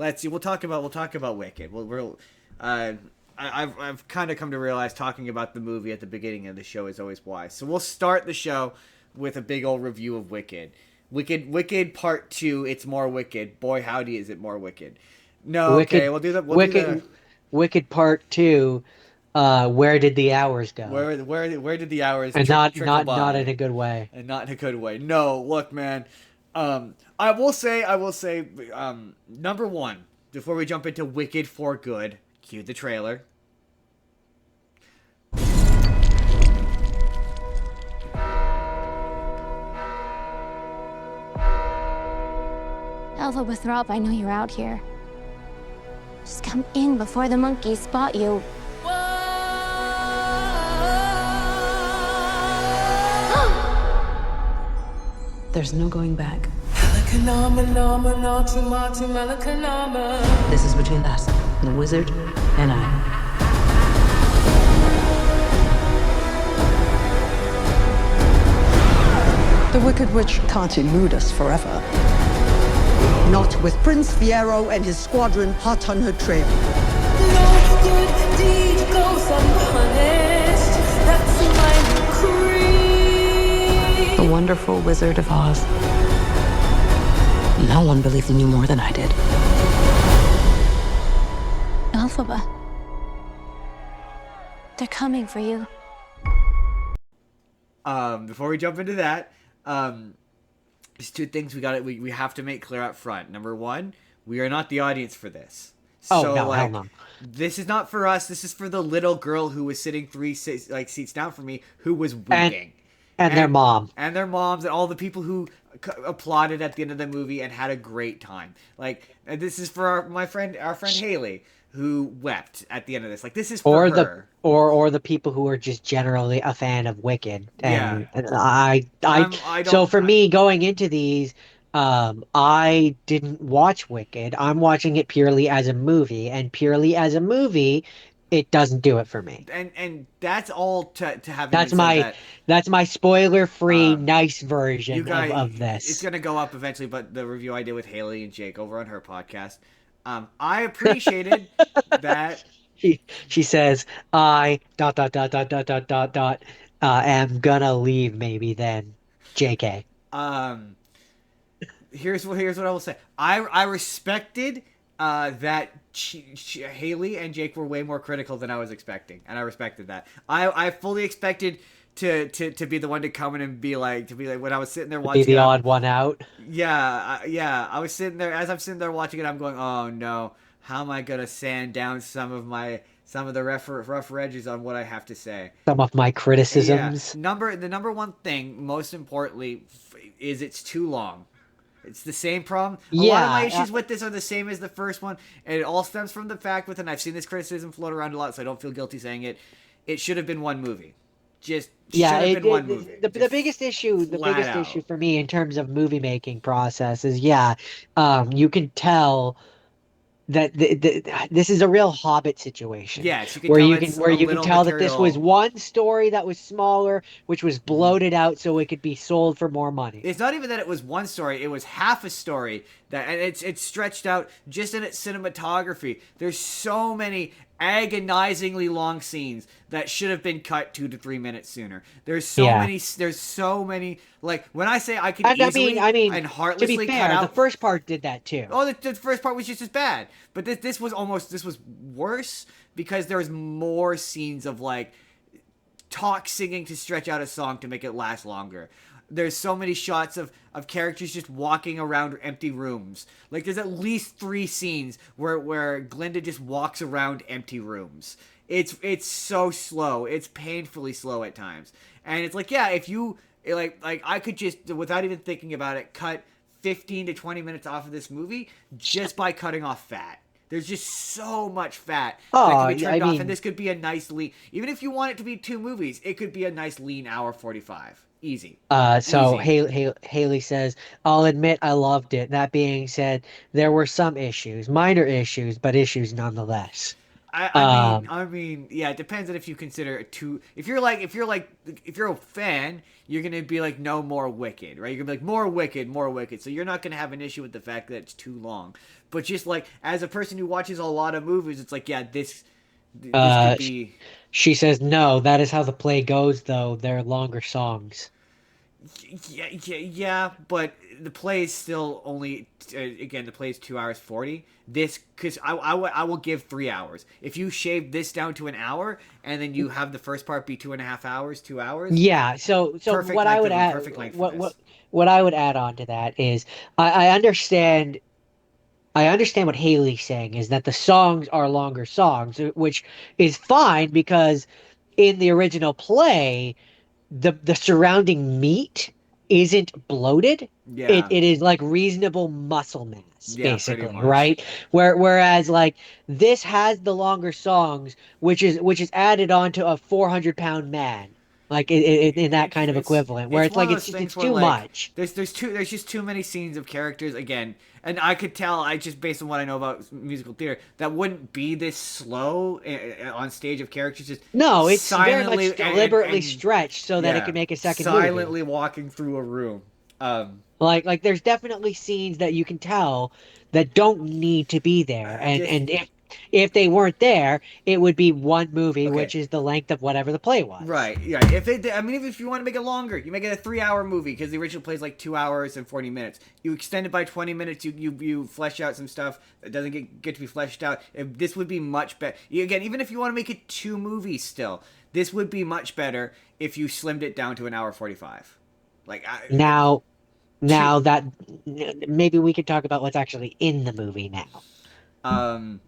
let's see. We'll talk about Wicked. I've kind of come to realize talking about the movie at the beginning of the show is always wise. So we'll start the show with a big old review of Wicked. Wicked Part 2. It's more wicked. Boy, howdy, is it more wicked. No, Wicked, okay, we'll do that. We'll do the Wicked, Wicked Part Two. Where did the hours go? where did the hours And trickle not in by, a good way. and not in a good way. No, look, man. I will say, number one, before we jump into Wicked for Good, cue the trailer. Alpha Withrop, I know you're out here. Just come in before the monkeys spot you. There's no going back. This is between us, the wizard and I. The Wicked Witch can't elude us forever. Not with Prince Fiero and his squadron hot on her trail. No good deed goes unpunished. That's my creed. The wonderful Wizard of Oz. No one believed in you more than I did. Alphaba. They're coming for you. Before we jump into that, there's two things we have to make clear up front. Number one, we are not the audience for this. Oh, So, no, hell like, no. this is not for us. This is for the little girl who was sitting seats down from me, who was weeping. And their mom. And their moms and all the people who applauded at the end of the movie and had a great time. Like, this is for our friend Haley, who wept at the end of this. Like, this is for her. Or the people who are just generally a fan of Wicked. And, Yeah. and I don't- so for me going into these, I didn't watch Wicked. I'm watching it purely as a movie, and purely as a movie, it doesn't do it for me. And that's all to have. That's even said my that. that's my spoiler-free, Um, nice You version guys, of this. it's gonna go up eventually, but the review I did with Haley and Jake over on her podcast, I appreciated that. She says, I am gonna leave maybe then. JK. Um, here's what I will say. I respected that Haley and Jake were way more critical than I was expecting, and I respected that. I fully expected to be the one to come in and be like when I was sitting there watching Be the it, odd one out. yeah. I was sitting there as I'm sitting there watching it. I'm going, oh no, how am I gonna sand down some of the rough edges on what I have to say? Some of my criticisms. Yeah. The number one thing, most importantly, is it's too long. It's the same problem. A lot of my issues with this are the same as the first one, and it all stems from the fact and I've seen this criticism float around a lot, so I don't feel guilty saying it. It should have been one movie. Just should have been one movie. The biggest issue, Flat out. for me in terms of movie making process is, you can tell that this is a real Hobbit situation. Yes, you can where tell you it's can where a you can little tell that this was material. one story that was smaller, which was bloated out so it could be sold for more money. It's not even that it was one story; it was half a story and it's stretched out just in its cinematography. There's so many agonizingly long scenes that should have been cut 2 to 3 minutes sooner. There's so many. Like when I say I could easily and heartlessly to be fair, cut out the first part did that too. Oh, the first part was just as bad. But this was worse because there was more scenes of like talk singing to stretch out a song to make it last longer. There's so many shots of characters just walking around empty rooms. Like there's at least 3 scenes where Glinda just walks around empty rooms. It's so slow. It's painfully slow at times. And it's like, yeah, if you like I could just without even thinking about it cut 15 to 20 minutes off of this movie just by cutting off fat. There's just so much fat that can be turned off, and this could be a nice lean. Even if you want it to be 2 movies, it could be a nice lean hour 45. Easy. So Easy. Haley says, I'll admit I loved it. That being said, there were some issues, minor issues, but issues nonetheless. I mean, yeah, it depends on if you consider it too. If you're a fan, you're gonna be like, no more Wicked, right? You're gonna be like more Wicked. So you're not gonna have an issue with the fact that it's too long. But just like as a person who watches a lot of movies, it's like, yeah, this could be. She says, no, that is how the play goes, though. They're longer songs. Yeah, but the play is still only again the play is 2 hours 40. This because I will give 3 hours if you shave this down to an hour and then you have the first part be 2.5 hours, 2 hours. Yeah, so Perfect what I length would of- add perfect length for this. what I would add on to that is I understand what Haley's saying is that the songs are longer songs, which is fine because in the original play, the surrounding meat isn't bloated. Yeah. It is like reasonable muscle mass, Yeah, pretty basically, much. right? Whereas like this has the longer songs, which is added onto a 400-pound man, like in that kind of equivalent, where It's it's one like of those it's things it's where too like much. there's just too many scenes of characters again, and I could tell I just based on what I know about musical theater that wouldn't be this slow on stage of characters just No, it's very silently much deliberately and stretched so that it yeah, can make a second silently movie. walking through a room. Like there's definitely scenes that you can tell that don't need to be there. And Just and if they weren't there, it would be one movie, okay. which is the length of whatever the play was. Right, yeah. If you want to make it longer, you make it a 3 hour movie because the original plays like 2 hours and 40 minutes. You extend it by 20 minutes. You flesh out some stuff that doesn't get to be fleshed out. This would be much better. Again, even if you want to make it 2 movies, still, this would be much better if you slimmed it down to an hour 45. Like Now that maybe we could talk about what's actually in the movie now. um,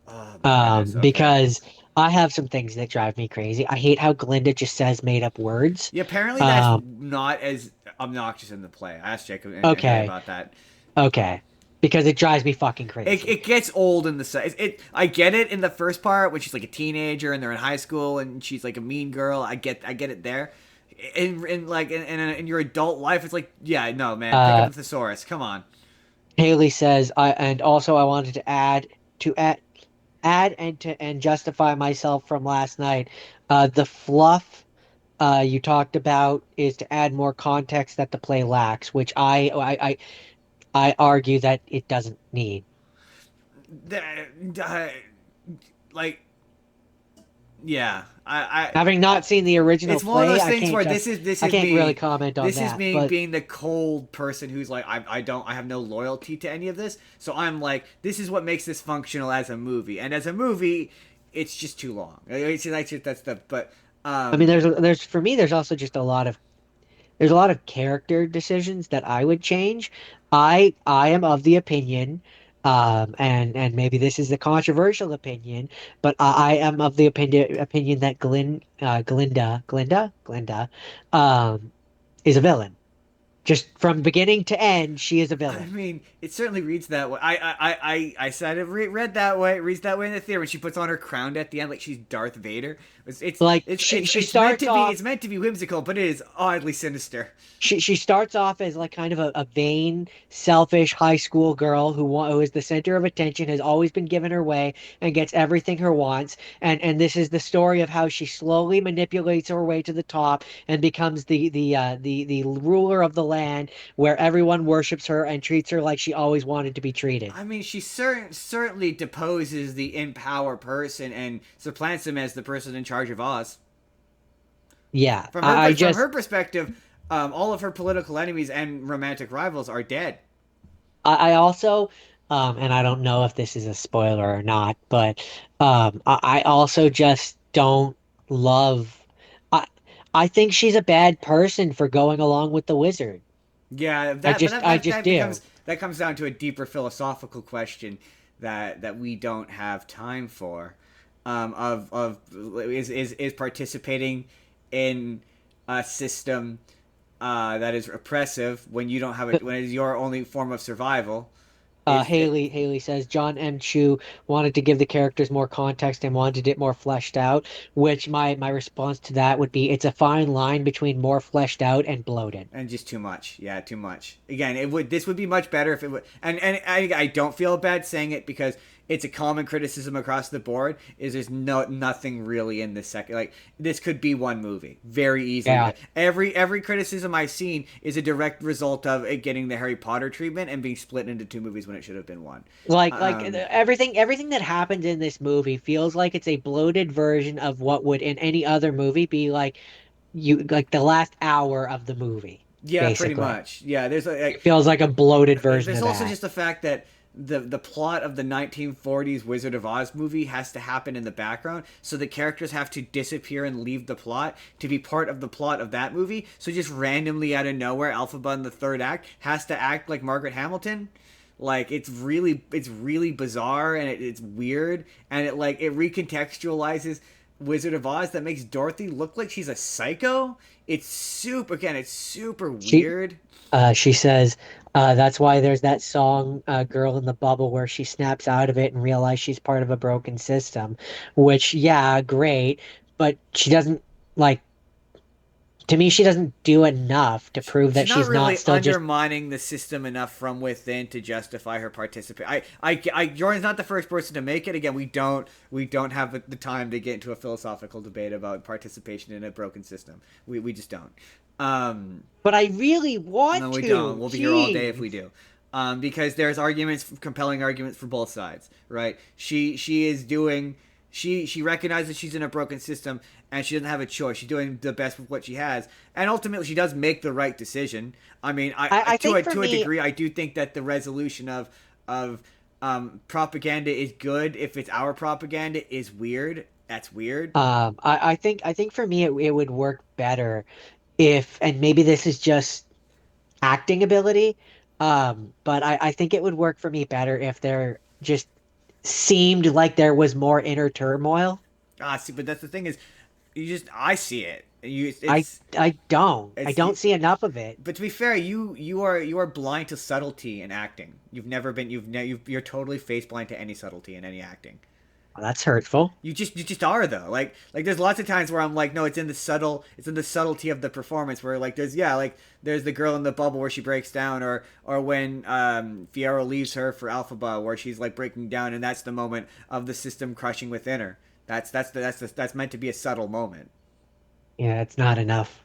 oh my goodness, okay. Because I have some things that drive me crazy. I hate how Glinda just says made up words. Yeah, apparently that's not as obnoxious in the play. I asked Jacob and Harry Okay. about that. Okay. Because it drives me fucking crazy. It gets old in the I get it in the first part when she's like a teenager and they're in high school and she's like a mean girl. I get it there. In your adult life, it's like, yeah, no, man, pick up the thesaurus. Come on. Haley says, I wanted to add and justify myself from last night. The fluff you talked about is to add more context that the play lacks, which I argue that it doesn't need. Like, yeah, I Having not seen the original it's one of play, those things where this is I can't me, really comment on this that. is me but being the cold person who's like I have no loyalty to any of this, so I'm like, this is what makes this functional as a movie, and as a movie it's just too long. That's the but I mean, there's for me, there's also just a lot of character decisions that I would change. I am of the opinion, and maybe this is a controversial opinion, but I am of the opinion that Glinda, is a villain. Just from beginning to end, she is a I villain. mean, it certainly reads that way. I said it read that way. It reads that way in the theater when she puts on her crown at the end, like she's Darth Vader. It's Like, it's, she it's, it's starts meant to off- be it's meant to be whimsical, but it is oddly sinister. She starts off as like kind of a vain, selfish high school girl who is the center of attention, has always been given her way, and gets everything her wants. And this is the story of how she slowly manipulates her way to the top and becomes the ruler of the land, where everyone worships her and treats her like she always wanted to be treated. I mean, she certainly deposes the in power person and supplants him as the person in charge of Oz. Yeah, From her perspective, all of her political enemies and romantic rivals are dead. I also, and I don't know if this is a spoiler or not, but I also just don't love. I I think she's a bad person for going along with the wizard. Yeah, I just do. That comes down to a deeper philosophical question that we don't have time for. Is participating in a system that is oppressive when you don't have it, when it is your only form of survival. Haley says John M. Chu wanted to give the characters more context and wanted it more fleshed out, which my response to that would be, it's a fine line between more fleshed out and bloated. And just too much. Yeah, too much. Again, this would be much better if it would. And I don't feel bad saying it because it's a common criticism across the board, is there's nothing really in this second. Like, this could be one movie very easily. Yeah. Every criticism I've seen is a direct result of it getting the Harry Potter treatment and being split into two movies when it should have been one. Like Um, everything that happens in this movie feels like it's a bloated version of what would in any other movie be like like the last hour of the movie. yeah, pretty Basically, much. Yeah, there's it feels like a bloated version there's of also that. just the fact that the plot of the 1940s Wizard of Oz movie has to happen in the background, so the characters have to disappear and leave the plot to be part of the plot of that movie. So just randomly out of nowhere, Elphaba in the third act has to act like Margaret Hamilton. Like, it's really bizarre, and it's weird, and it recontextualizes Wizard of Oz that makes Dorothy look like she's a psycho. It's super weird. She says, that's why there's that song, Girl in the Bubble, where she snaps out of it and realizes she's part of a broken system. Which, yeah, great, but she doesn't, like, to me, she doesn't do enough to prove that She's not she's really not still just. undermining the system enough from within to justify her participation. Jordan's not the first person to make it. Again, we don't have the time to get into a philosophical debate about participation in a broken system. We just don't. But I really want No, to. we don't. We'll be here all day if Jeez. we do. Because there's compelling arguments for both sides, right? She is doing. She recognizes she's in a broken system and she doesn't have a choice. She's doing the best with what she has, and ultimately she does make the right decision. I mean, I to think a for me- degree, I do think that the resolution of propaganda is good. If it's our propaganda, is weird. That's weird. I think for me it would work better if, and maybe this is just acting ability, but I think it would work for me better if there just seemed like there was more inner turmoil. See, but that's the thing is, I see it. I It's I don't. I it's don't see enough of it. But to be fair, you are blind to subtlety in acting. You're totally face blind to any subtlety in any acting. Well, that's hurtful. You just are though. Like there's lots of times where I'm like, no, it's in the subtlety of the performance. Where there's the girl in the bubble where she breaks down, or when Fiyero leaves her for Elphaba, where she's like breaking down, and that's the moment of the system crushing within her. That's meant to be a subtle moment. Yeah, it's not enough.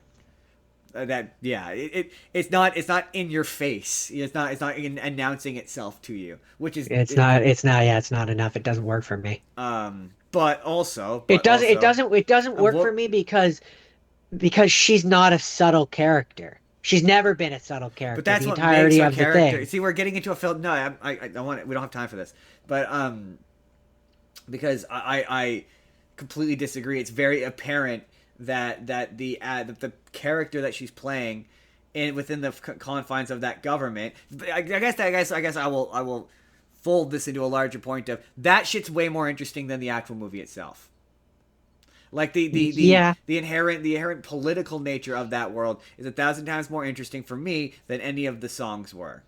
It's not in your face. It's not announcing itself to you, which is It's not enough. It doesn't work for me. But also It doesn't work what- for me because she's not a subtle character. She's never been a subtle character. But that's the what entirety makes her of the character. thing. See, we're getting into a film. No, I don't want it. We don't have time for this. But because I completely disagree. It's very apparent that the character that she's playing within the confines of that government. I guess I will fold this into a larger point of that shit's way more interesting than the actual movie itself. Like the inherent political nature of that world is 1,000 times more interesting for me than any of the songs were.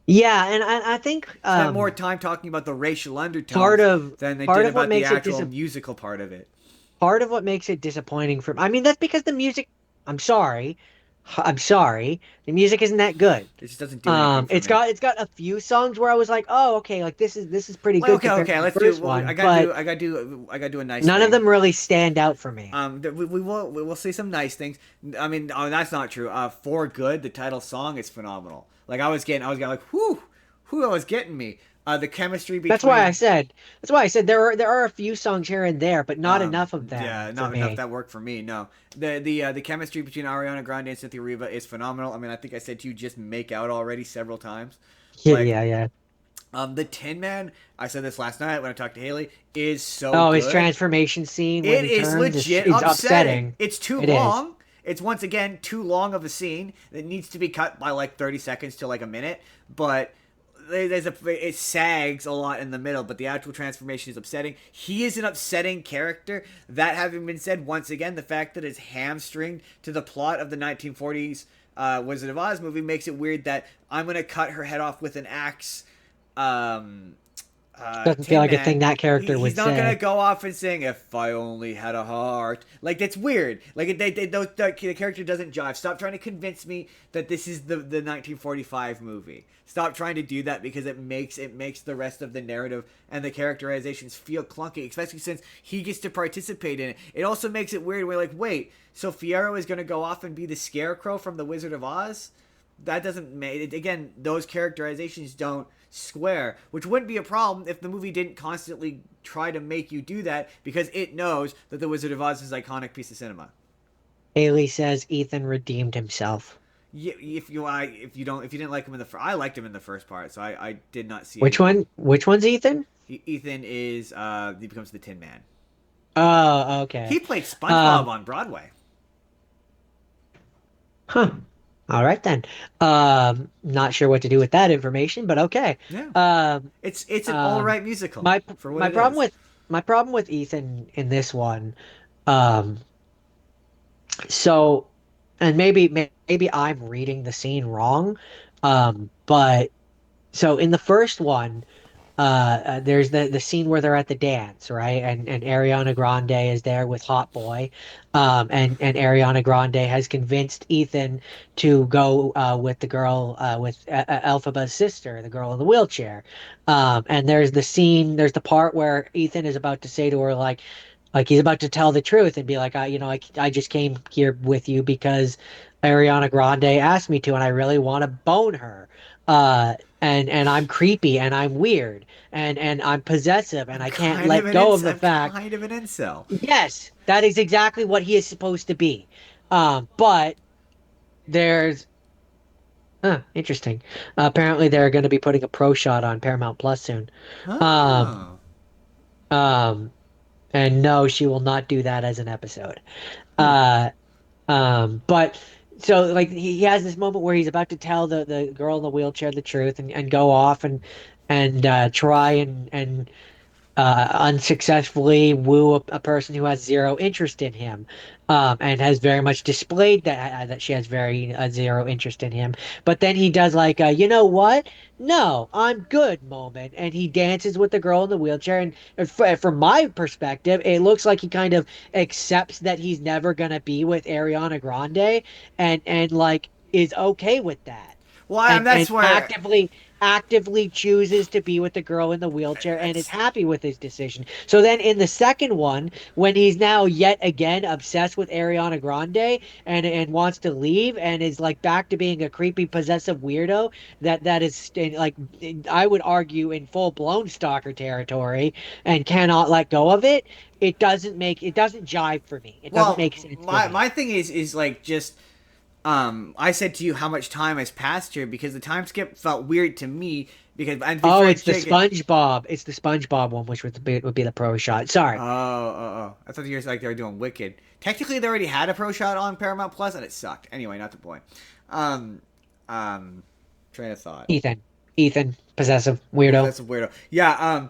Yeah, and I think Spent more time talking about the racial undertones than they did about the actual musical part of it. part of what makes it disappointing for I mean, that's because the music. I'm sorry. The music isn't that good. It just doesn't do anything for me. It's got a few songs where I was like, oh, okay, like this is pretty Like, good. okay, compared to the let's first do. one, I but gotta do a nice. none thing. of them really stand out for me. We will see some nice things. I mean, that's not true. For Good, the title song is phenomenal. Like I was getting like, whoo, that was getting me. The chemistry between. That's why I said there are a few songs here and there, but not enough of them. Yeah, for not me. enough that worked for me. No, the chemistry between Ariana Grande and Cynthia Riva is phenomenal. I mean, I think I said to you just make out already several times. Yeah, Like, yeah. The Tin Man, I said this last night when I talked to Haley, is so Oh, good. his transformation scene when It he is turns legit is upsetting. It's too It is. long. It's once again too long of a scene that needs to be cut by like 30 seconds to like a minute. But it sags a lot in the middle. But the actual transformation is upsetting. He is an upsetting character. That having been said, once again, the fact that it's hamstringed to the plot of the 1940s Wizard of Oz movie makes it weird that I'm gonna cut her head off with an axe. Doesn't feel Tin like a Man, thing that character he's would not gonna say. go off and sing "If I Only Had a Heart." Like that's weird. Like the character doesn't jive. Stop trying to convince me that this is the 1945 movie. Stop trying to do that because it makes the rest of the narrative and the characterizations feel clunky, especially since he gets to participate in it. It also makes it weird. We're like, wait, so Fiyero is gonna go off and be the Scarecrow from The Wizard of Oz? That doesn't make it, again, those characterizations don't square, which wouldn't be a problem if the movie didn't constantly try to make you do that because it knows that The Wizard of Oz is an iconic piece of cinema. Haley says Ethan redeemed himself. Yeah, if you didn't like him in the first, I liked him in the first part, so I did not see Which anything. one? Which one's Ethan? Ethan is he becomes the Tin Man. Oh, okay. He played SpongeBob on Broadway. Huh. All right then. Not sure what to do with that information, but okay. Yeah, Um, it's an all right musical my for what my it problem is. with my problem with Ethan in this one, um, so, and maybe I'm reading the scene wrong, but so in the first one, there's the scene where they're at the dance, right? And Ariana Grande is there with Hot Boy, and Ariana Grande has convinced Ethan to go with the girl with Elphaba's sister, the girl in the wheelchair. And there's the part where Ethan is about to say to her like he's about to tell the truth and be like, I just came here with you because Ariana Grande asked me to, and I really want to bone her. And I'm creepy and I'm weird and I'm possessive and I can't let go of the I'm fact. kind of an incel. Yes, that is exactly what he is supposed to be. But there's interesting. Apparently they're going to be putting a pro shot on Paramount Plus soon. Um, Oh. um, and no, she will not do that as an episode. Hmm. Uh, but so like he has this moment where he's about to tell the girl in the wheelchair the truth and go off and try and unsuccessfully woo a person who has zero interest in him, and has very much displayed that she has very zero interest in him. But then he does like you know what? No, I'm good moment, and he dances with the girl in the wheelchair. And from my perspective, it looks like he kind of accepts that he's never gonna be with Ariana Grande, and like is okay with that Well, and that's where actively chooses to be with the girl in the wheelchair and is that's happy with his decision. So then in the second one, when he's now yet again obsessed with Ariana Grande and wants to leave and is like back to being a creepy possessive weirdo that is like I would argue in full blown stalker territory and cannot let go of it. It doesn't jive for me. It doesn't well, make sense for my me. thing is like just I said to you how much time has passed here because the time skip felt weird to me because and to be Oh, fair, it's the Jake, SpongeBob. It's the SpongeBob one, which would be the pro shot. Sorry. oh. I thought you were like they were doing Wicked. Technically, they already had a pro shot on Paramount Plus, and it sucked. Anyway, not the point. Um, train of thought. Ethan, possessive weirdo. That's a weirdo. Yeah.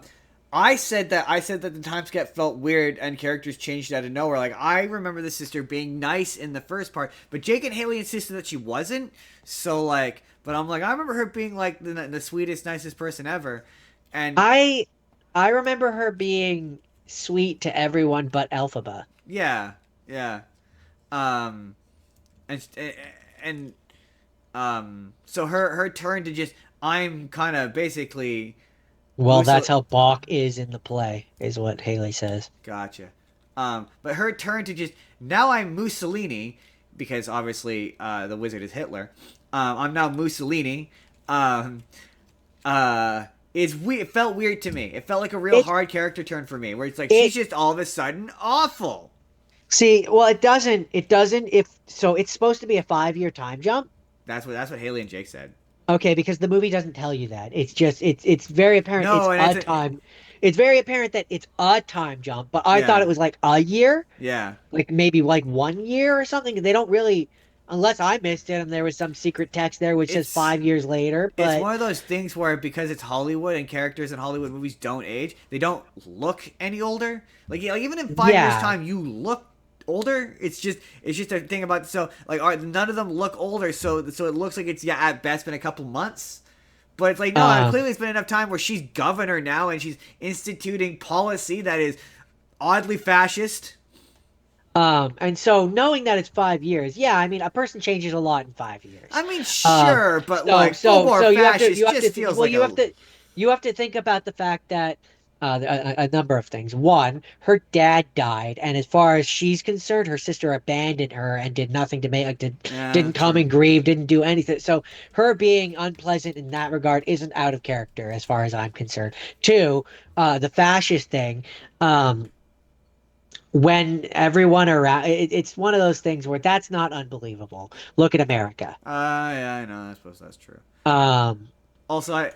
I said that the time skip felt weird and characters changed out of nowhere. Like I remember the sister being nice in the first part, but Jake and Haley insisted that she wasn't. So like, but I'm like, I remember her being like the sweetest, nicest person ever, and I I remember her being sweet to everyone but Elphaba. yeah, yeah. Um, and and so her turn to just I'm kind of basically Well, that's how Bach is in the play, is what Haley says. Gotcha. But her turn to just now I'm Mussolini because obviously the wizard is Hitler. I'm now Mussolini. It felt weird to me. It felt like a real It hard character turn for me, where it's like she's it just all of a sudden awful. see, well, it doesn't if so it's supposed to be a 5-year time jump. That's what Haley and Jake said. Okay, because the movie doesn't tell you that. It's just it's very apparent No, and it's very apparent that it's a time jump, but I thought yeah, it was like a year, yeah. like maybe like 1 year or something. They don't really, unless I missed it and there was some secret text there which says It's 5 years later, it's but one of those things where because it's Hollywood and characters in Hollywood movies don't age, they don't look any older. Like even in 5 years yeah. time, you look older. It's just a thing about none of them look older. So it looks like it's at best been a couple months. But it's like, no, clearly it's been enough time where she's governor now and she's instituting policy that is oddly fascist. And so knowing that it's 5 years, yeah, I mean, a person changes a lot in 5 years. I mean, sure, but full more fascist just feels like you have to think about the fact that a number of things. One, her dad died, and as far as she's concerned, her sister abandoned her and did nothing to make didn't come and grieve, didn't do anything. So her being unpleasant in that regard isn't out of character as far as I'm concerned. Two, the fascist thing. When everyone around, it's one of those things where that's not unbelievable. Look at America. Yeah, I know. I suppose that's true. Also,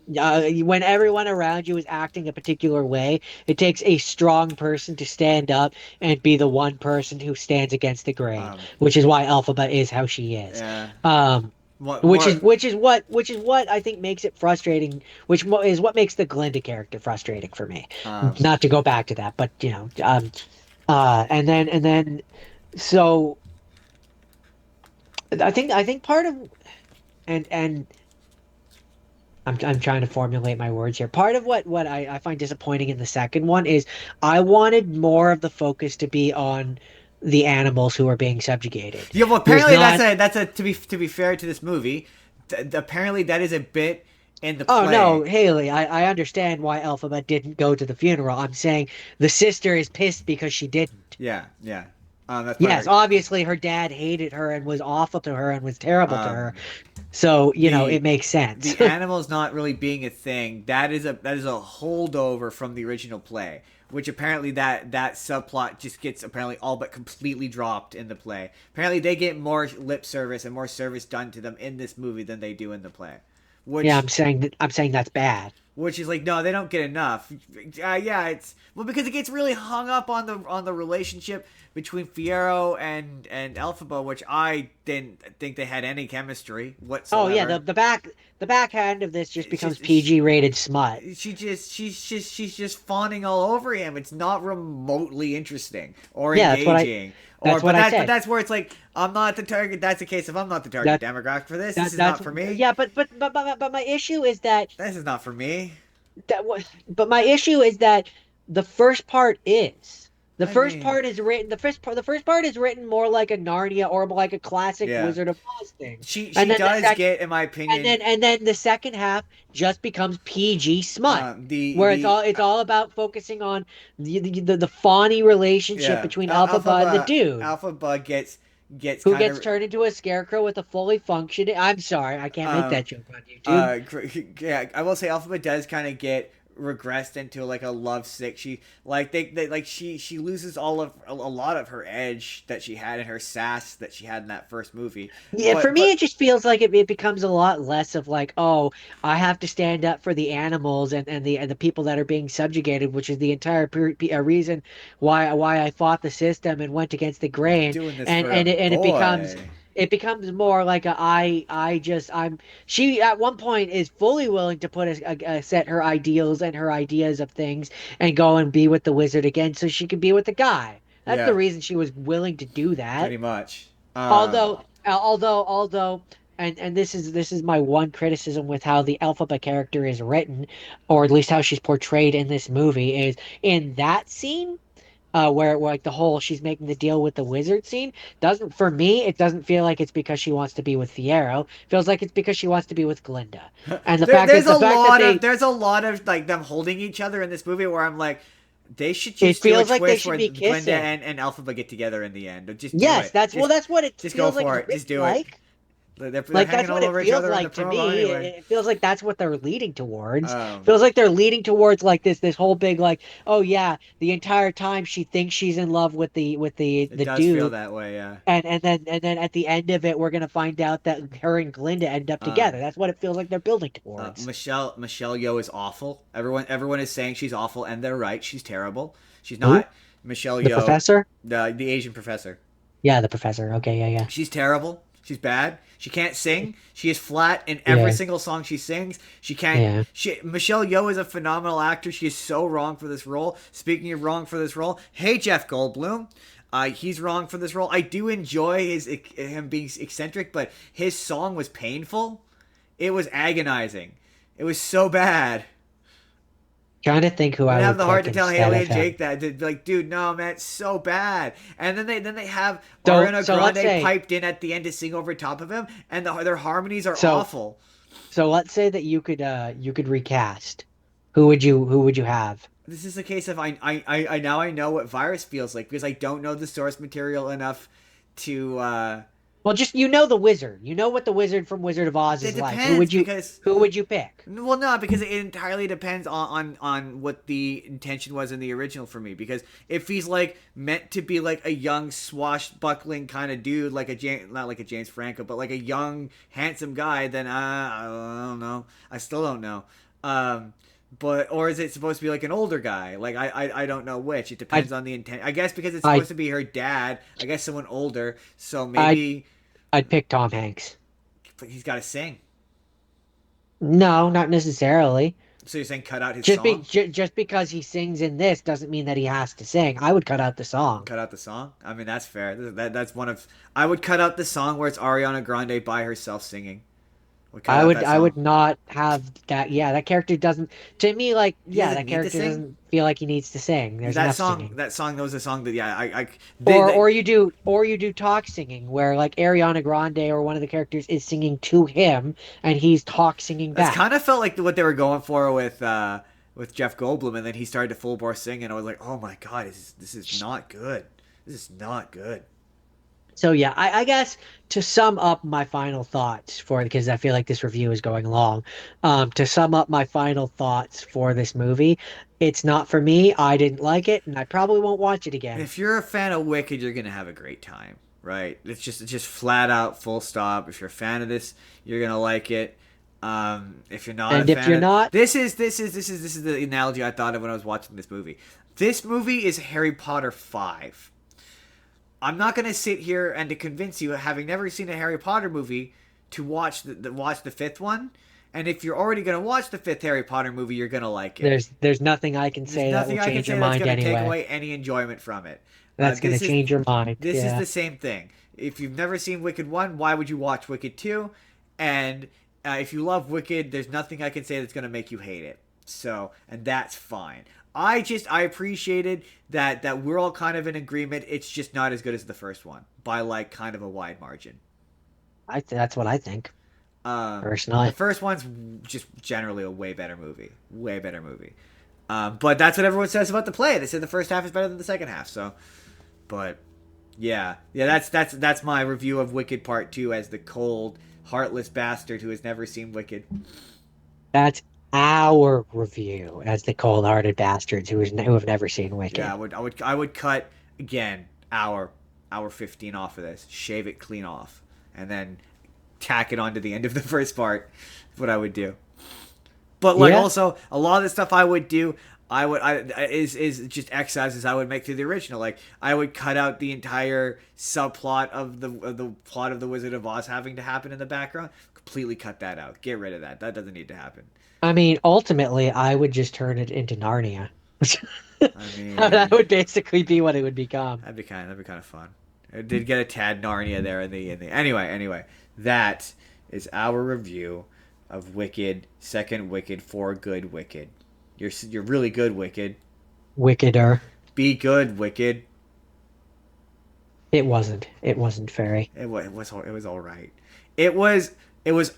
when everyone around you is acting a particular way, it takes a strong person to stand up and be the one person who stands against the grain, which is why Alphaba is how she is. Yeah. Which is what I think makes it frustrating. Which is what makes the Glinda character frustrating for me. Not to go back to that, but and then, so I think part of, and I'm trying to formulate my words here. Part of what I find disappointing in the second one is I wanted more of the focus to be on the animals who are being subjugated. Yeah, well, apparently that's a to be fair to this movie, apparently that is a bit in the play. Oh no, Haley, I understand why Elphaba didn't go to the funeral. I'm saying the sister is pissed because she didn't. Yeah. That's yes, obviously her dad hated her and was awful to her and was terrible to her. So, it makes sense. The animals not really being a thing, that is a holdover from the original play, which apparently that subplot just gets apparently all but completely dropped in the play. Apparently they get more lip service and more service done to them in this movie than they do in the play. Which, yeah, I'm saying that's bad. Which is like, no, they don't get enough. It's because it gets really hung up on the relationship between Fiyero and Elphaba, which I didn't think they had any chemistry whatsoever. Oh yeah, the backhand of this just becomes PG rated smut. She's just fawning all over him. It's not remotely interesting or engaging. That's what I said. But that's where it's like, I'm not the target. That's the case if I'm not the target demographic for this. This is not for me. Yeah, but my issue is that this is not for me. But my issue is that the first part is. The first part is written more like a Narnia or like a classic Wizard of Oz thing. She does get, in my opinion, and then the second half just becomes PG smut, it's all about focusing on the fawny relationship between Elphaba and the dude. Elphaba gets turned into a scarecrow with a fully functioning. I'm sorry, I can't make that joke on YouTube. Yeah, I will say Elphaba does kind of get regressed into like a lovesick. She she loses a lot of her edge that she had and her sass that she had in that first movie. Yeah, for me it just feels like it becomes a lot less of like, oh, I have to stand up for the animals and the people that are being subjugated, which is the entire reason why I fought the system and went against the grain. It becomes more like she at one point is fully willing to put set her ideals and her ideas of things and go and be with the wizard again so she could be with the guy. That's the reason she was willing to do that. Pretty much. Although, and this is my one criticism with how the Elphaba character is written, or at least how she's portrayed in this movie, is in that scene. Where like the whole she's making the deal with the wizard scene for me it doesn't feel like it's because she wants to be with Fiyero. It feels like it's because she wants to be with Glinda. And there's a lot of like them holding each other in this movie where I'm like, they should just do a twist where Glinda and Elphaba get together in the end. That's what it just feels go for like it. Just do like. it. They're that's what it feels like to me. Anyway. It feels like that's what they're leading towards. Feels like they're leading towards like this whole big like, oh yeah, the entire time she thinks she's in love with the dude. It does feel that way, yeah. And then at the end of it, we're gonna find out that her and Glinda end up together. That's what it feels like they're building towards. Michelle Yeoh is awful. Everyone is saying she's awful, and they're right. She's terrible. She's not. Michelle Yeoh, the professor, the Asian professor. Yeah, the professor. Okay, yeah. She's terrible. She's bad. She can't sing. She is flat in every single song she sings. She can't. Michelle Yeoh is a phenomenal actor. She is so wrong for this role. Speaking of wrong for this role, hey Jeff Goldblum, he's wrong for this role. I do enjoy him being eccentric, but his song was painful. It was agonizing. It was so bad. Trying to think who I I have would the heart pick to tell instead Haley of and him. Jake that. They'd be like, dude, no, man, it's so bad. And then they have So- Ariana so let's Grande say- piped in at the end to sing over top of him, and their harmonies are So- awful. So let's say that you could recast. Who would you have? This is a case of I now I know what Virus feels like because I don't know the source material enough to. Well, just the wizard. You know what the wizard from Wizard of Oz It is like. depends, because- Who would you pick? Well, no, because it entirely depends on what the intention was in the original for me. Because if he's like meant to be like a young swashbuckling kind of dude, like not like a James Franco, but like a young handsome guy, then I don't know. I still don't know. Or is it supposed to be like an older guy? Like I don't know which. It depends on the intent. I guess because it's supposed to be her dad. I guess someone older. So maybe I'd pick Tom Hanks. he's got to sing. No, not necessarily. So you're saying cut out his Just song? just because he sings in this doesn't mean that he has to sing. I would cut out the song. Cut out the song? I mean, that's fair. That's one of. I would cut out the song where it's Ariana Grande by herself singing. I would not have that. Yeah, that character doesn't. To me, like, yeah, doesn't that need to character sing? doesn't feel like he needs to sing. There's That enough song. singing. That song. That was a song that Or you do talk singing where like Ariana Grande or one of the characters is singing to him and he's talk singing back. That's kind of felt like what they were going for with Jeff Goldblum, and then he started to full bore sing, and I was like, oh my god, this is not good. This is not good. So yeah, I guess to sum up my final thoughts because I feel like this review is going long. To sum up my final thoughts for this movie, it's not for me. I didn't like it, and I probably won't watch it again. If you're a fan of Wicked, you're gonna have a great time, right? It's just flat out, full stop. If you're a fan of this, you're gonna like it. If you're not, And a if fan you're of, not, this is the analogy I thought of when I was watching this movie. This movie is Harry Potter 5. I'm not gonna sit here and to convince you, having never seen a Harry Potter movie, to watch the fifth one. And if you're already gonna watch the fifth Harry Potter movie, you're gonna like it. there's nothing I can say that will change your mind that's gonna anyway. take away any enjoyment from it. That's gonna change your mind. This yeah. is the same thing. If you've never seen Wicked 1, why would you watch Wicked 2? And if you love Wicked, there's nothing I can say that's gonna make you hate it. So, and that's fine. I appreciated that we're all kind of in agreement. It's just not as good as the first one by like kind of a wide margin. That's what I think. Personally, The first one's just generally a way better movie. Way better movie. But that's what everyone says about the play. They said the first half is better than the second half. So, but yeah, that's my review of Wicked Part 2 as the cold, heartless bastard who has never seen Wicked. that's our review as the cold-hearted bastards who have never seen Wicked. Yeah, I would cut again hour 15 off of this, shave it clean off, and then tack it onto the end of the first part. That's what I would do. But like also a lot of the stuff I would do, is just exercises I would make through the original. Like I would cut out the entire subplot of the plot of the Wizard of Oz having to happen in the background. Completely cut that out. Get rid of that. That doesn't need to happen. I mean, ultimately, I would just turn it into Narnia. I mean, That would basically be what it would become. that'd be kind of fun. It did get a tad Narnia there in the anyway. That is our review of Wicked, second Wicked, for good Wicked. You're really good, Wicked. Wickeder. Be good, Wicked. It wasn't fairy. It was all right. It was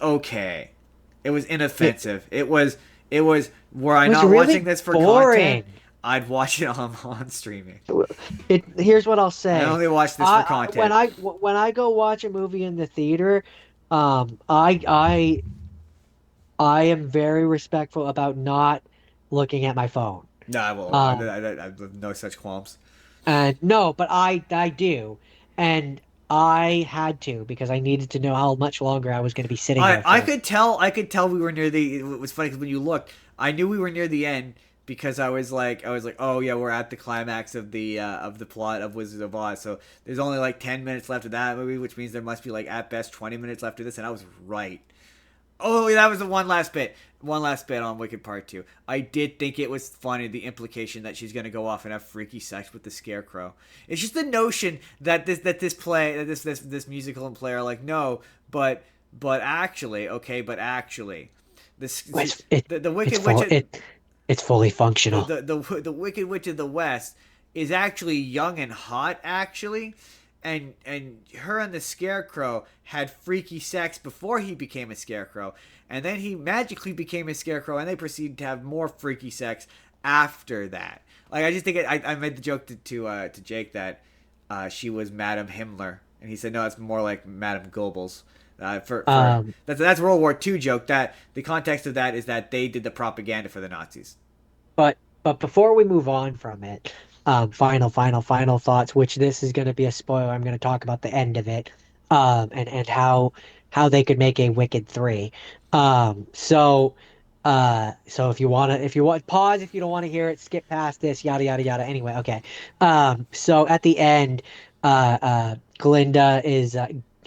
okay. It was inoffensive. It was were I It was not really watching this for boring. content, I'd watch it on streaming. Here's what I'll say. I only watch this for content. When I go watch a movie in the theater, I am very respectful about not looking at my phone. No, I will. I have no such qualms. And no, but I do, and I had to because I needed to know how much longer I was going to be sitting there. I could tell we were near the. It was funny because when you looked, I knew we were near the end because I was like, oh yeah, we're at the climax of the plot of Wizard of Oz. So there's only like 10 minutes left of that movie, which means there must be like at best 20 minutes left of this, and I was right. Oh, that was the one last bit on Wicked Part 2. I did think it was funny, the implication that she's going to go off and have freaky sex with the Scarecrow. It's just the notion that this musical and play are like, no, but But actually, okay, this the It's Wicked Witch. it's fully functional. The Wicked Witch of the West is actually young and hot, actually, and her and the Scarecrow had freaky sex before he became a Scarecrow, and then he magically became a Scarecrow, and they proceeded to have more freaky sex after that. Like, I just think I made the joke to Jake that she was Madame Himmler, and he said no, it's more like Madame Goebbels. That's World War II joke. That the context of that is that they did the propaganda for the Nazis. But before we move on from it, final thoughts. Which this is going to be a spoiler. I'm going to talk about the end of it, and how they could make a Wicked 3. So if you want pause if you don't want to hear it, skip past this, yada yada yada. Anyway, okay. So at the end, Glinda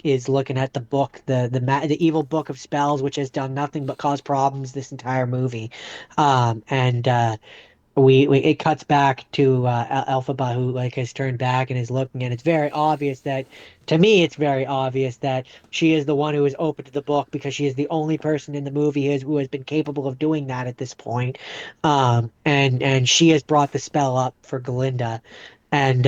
is looking at the book, the evil book of spells, which has done nothing but cause problems this entire movie. And it cuts back to Elphaba, who like has turned back and is looking, and it's very obvious that, to me, it's very obvious that she is the one who has opened the book, because she is the only person in the movie who has been capable of doing that at this point. And she has brought the spell up for Glinda. And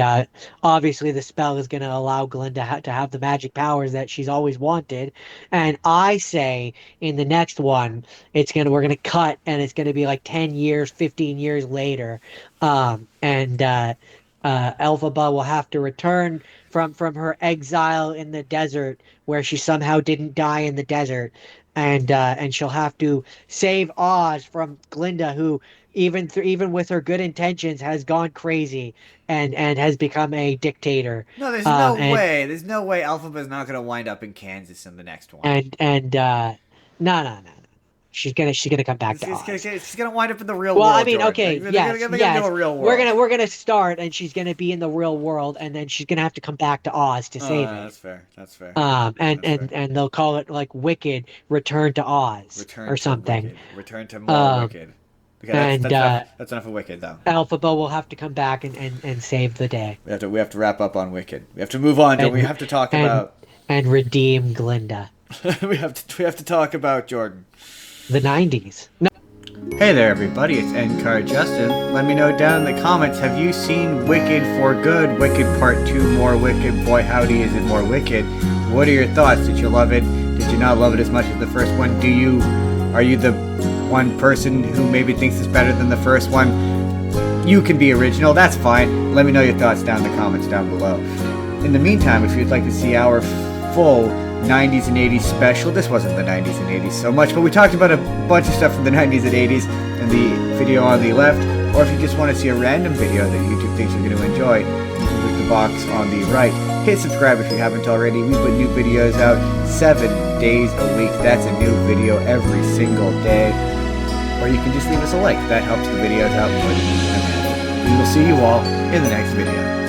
obviously, the spell is going to allow Glinda to have the magic powers that she's always wanted. And I say in the next one, we're gonna cut, and it's gonna be like 10 years, 15 years later, and Elphaba will have to return from her exile in the desert, where she somehow didn't die in the desert, and she'll have to save Oz from Glinda, who even with her good intentions has gone crazy and has become a dictator. No, there's no way. There's no way Elphaba's not gonna wind up in Kansas in the next one. No. She's gonna come back to Oz. She's gonna wind up in the real world. Well, I mean, Jordan. okay, They're yes. gonna do a real world. We're gonna start, and she's gonna be in the real world, and then she's gonna have to come back to Oz to save it. That's fair. And they'll call it like Wicked Return to Oz or something. Return to more Wicked. Okay, that's enough of Wicked, though. Elphaba will have to come back and save the day. We have to wrap up on Wicked. We have to move on. We have to talk about and redeem Glinda. we have to talk about Jordan. The 90s. No. Hey there, everybody. It's NCAR Justin. Let me know down in the comments. Have you seen Wicked for Good? Wicked Part 2, more Wicked. Boy, howdy, is it more wicked? What are your thoughts? Did you love it? Did you not love it as much as the first one? Are you the one person who maybe thinks it's better than the first one? You can be original. That's fine. Let me know your thoughts down in the comments down below. In the meantime, if you'd like to see our full 90s and 80s special. This wasn't the 90s and 80s so much, but we talked about a bunch of stuff from the 90s and 80s in the video on the left, or if you just want to see a random video that YouTube thinks you're going to enjoy, you can click the box on the right. Hit subscribe if you haven't already. We put new videos out 7 days a week. That's a new video every single day. Or you can just leave us a like. That helps the videos out more than you can imagine. We will see you all in the next video.